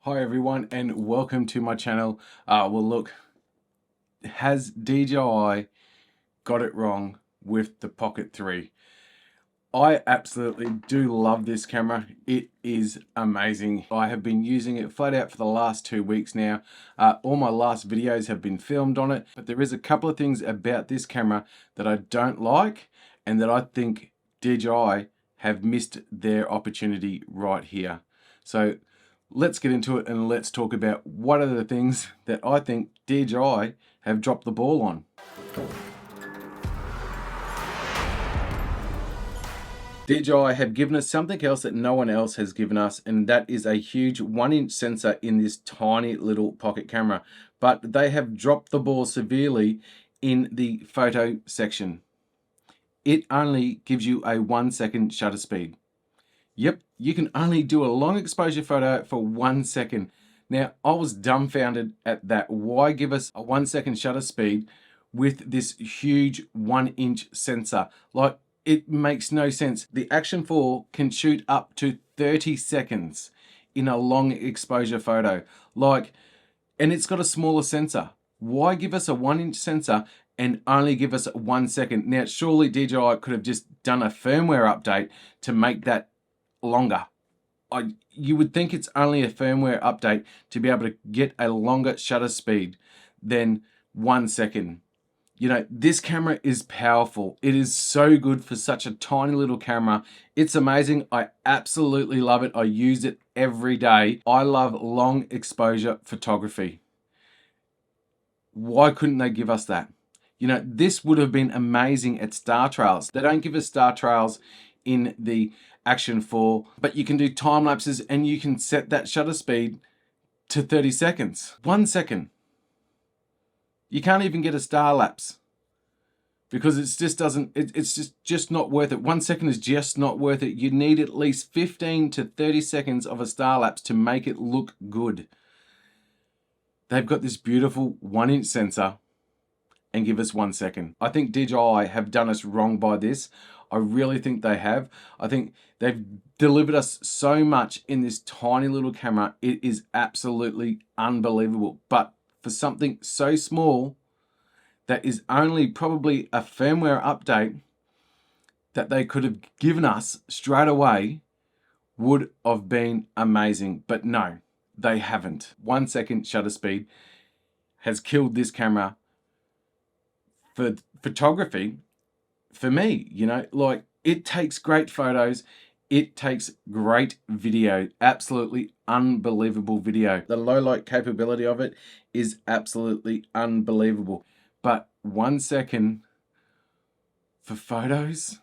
Hi everyone and welcome to my channel. Well look, has DJI got it wrong with the Pocket 3? I absolutely do love this camera. It is amazing. I have been using it flat out for the last 2 weeks now. All my last videos have been filmed on it, but there is a couple of things about this camera that I don't like and that I think DJI have missed their opportunity right here. So let's get into it and let's talk about what are the things that I think DJI have dropped the ball on. DJI have given us something else that no one else has given us, and that is a huge 1-inch sensor in this tiny little pocket camera. But they have dropped the ball severely in the photo section. It only gives you a 1-second shutter speed. Yep, you can only do a long exposure photo for 1 second. Now, I was dumbfounded at that. Why give us a 1-second shutter speed with this huge 1-inch sensor? Like, it makes no sense. The Action 4 can shoot up to 30 seconds in a long exposure photo. And it's got a smaller sensor. Why give us a 1-inch sensor and only give us 1 second? Now, surely DJI could have just done a firmware update to make that longer. You would think it's only a firmware update to be able to get a longer shutter speed than 1 second. You know, this camera is powerful. It is so good for such a tiny little camera. It's amazing. I absolutely love it. I use it every day. I love long exposure photography. Why couldn't they give us that? You know, this would have been amazing at star trails. They don't give us star trails in the Action 4, but you can do time lapses and you can set that shutter speed to 30 seconds. 1 second. You can't even get a star lapse because it's just not worth it. 1 second is just not worth it. You need at least 15 to 30 seconds of a star lapse to make it look good. They've got this beautiful 1-inch sensor and give us 1 second. I think DJI have done us wrong by this. I really think they have. I think they've delivered us so much in this tiny little camera. It is absolutely unbelievable. But for something so small that is only probably a firmware update that they could have given us straight away would have been amazing. But no, they haven't. 1 second shutter speed has killed this camera for photography. For me, you know, like, it takes great photos, it takes great video, absolutely unbelievable video. The low light capability of it is absolutely unbelievable. But 1 second for photos,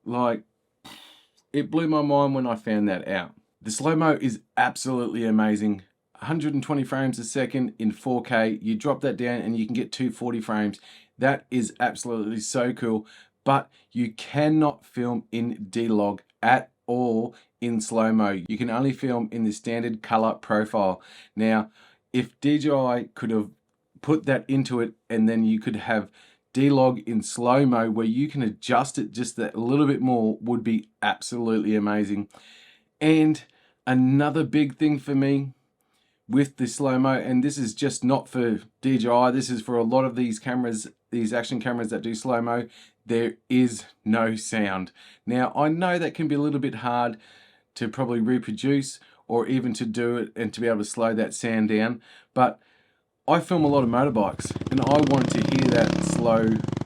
like, it blew my mind when I found that out. The slow-mo is absolutely amazing. 120 frames a second in 4K. You drop that down and you can get 240 frames. That is absolutely so cool. But you cannot film in D-Log at all in slow-mo. You can only film in the standard color profile. Now, if DJI could have put that into it and then you could have D-Log in slow-mo where you can adjust it just that a little bit more, would be absolutely amazing. And another big thing for me with the slow-mo, and this is just not for DJI, this is for a lot of these cameras, these action cameras that do slow-mo, there is no sound. Now, I know that can be a little bit hard to probably reproduce or even to do it and to be able to slow that sound down, but I film a lot of motorbikes and I want to hear that slow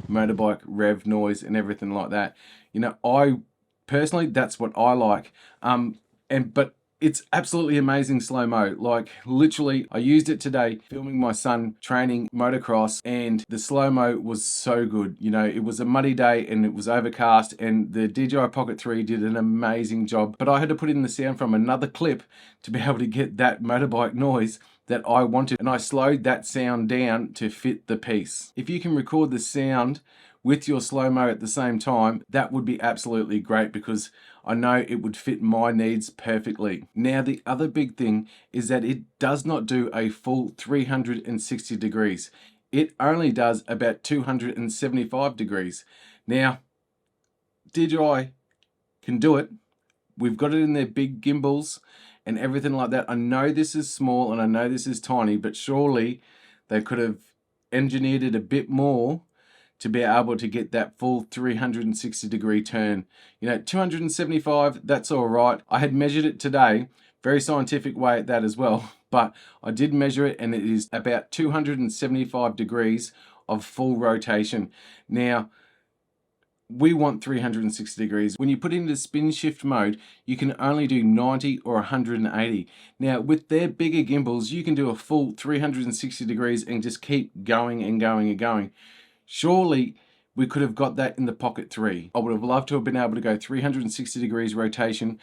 motorbike rev noise and everything like that. You know, I personally, that's what I like. But it's absolutely amazing slow-mo. Like, literally, I used it today filming my son training motocross, and the slow-mo was so good. You know, it was a muddy day and it was overcast, and the DJI Pocket 3 did an amazing job. But I had to put in the sound from another clip to be able to get that motorbike noise that I wanted, and I slowed that sound down to fit the piece. If you can record the sound with your slow-mo at the same time, that would be absolutely great because I know it would fit my needs perfectly. Now, the other big thing is that it does not do a full 360 degrees. It only does about 275 degrees. Now, DJI can do it. We've got it in their big gimbals and everything like that. I know this is small and I know this is tiny, but surely they could have engineered it a bit more to be able to get that full 360-degree turn. You know, 275, that's all right. I had measured it today, very scientific way at that as well, but I did measure it and it is about 275 degrees of full rotation. Now, we want 360 degrees. When you put it into spin shift mode, you can only do 90 or 180. Now, with their bigger gimbals, you can do a full 360 degrees and just keep going and going and going. Surely we could have got that in the Pocket 3. I would have loved to have been able to go 360 degrees rotation,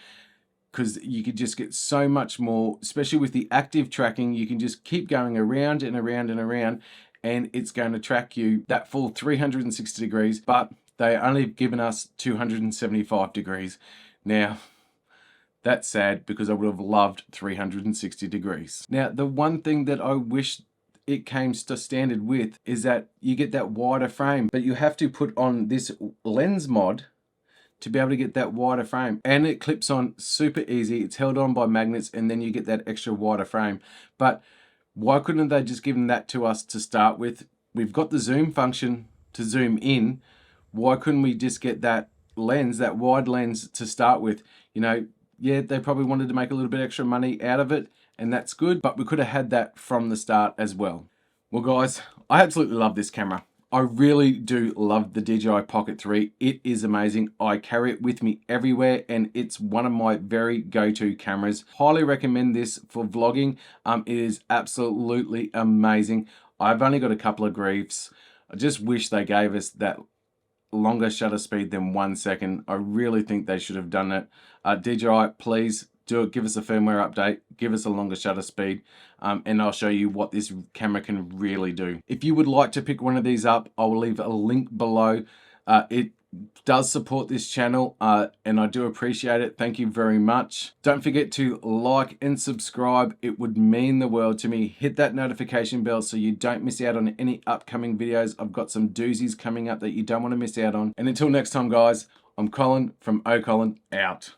because you could just get so much more, especially with the active tracking. You can just keep going around and around and around, and it's going to track you that full 360 degrees, but they only have given us 275 degrees. Now, that's sad because I would have loved 360 degrees. Now, the one thing that I wish it came to standard with is that you get that wider frame, but you have to put on this lens mod to be able to get that wider frame, and it clips on super easy. It's held on by magnets, and then you get that extra wider frame. But why couldn't they just given that to us to start with? We've got the zoom function to zoom in. Why couldn't we just get that lens, that wide lens to start with? You know, yeah, they probably wanted to make a little bit extra money out of it, and that's good, but we could have had that from the start as well. Well guys, I absolutely love this camera. I really do love the DJI Pocket 3. It is amazing. I carry it with me everywhere, and it's one of my very go-to cameras. Highly recommend this for vlogging. It is absolutely amazing. I've only got a couple of griefs. I just wish they gave us that longer shutter speed than 1 second. I really think they should have done it. DJI, please do it. Give us a firmware update, give us a longer shutter speed, and I'll show you what this camera can really do. If you would like to pick one of these up, I will leave a link below. It does support this channel, and I do appreciate it. Thank you very much. Don't forget to like and subscribe. It would mean the world to me. Hit that notification bell so you don't miss out on any upcoming videos. I've got some doozies coming up that you don't want to miss out on. And until next time guys, I'm Colin from OColin, out.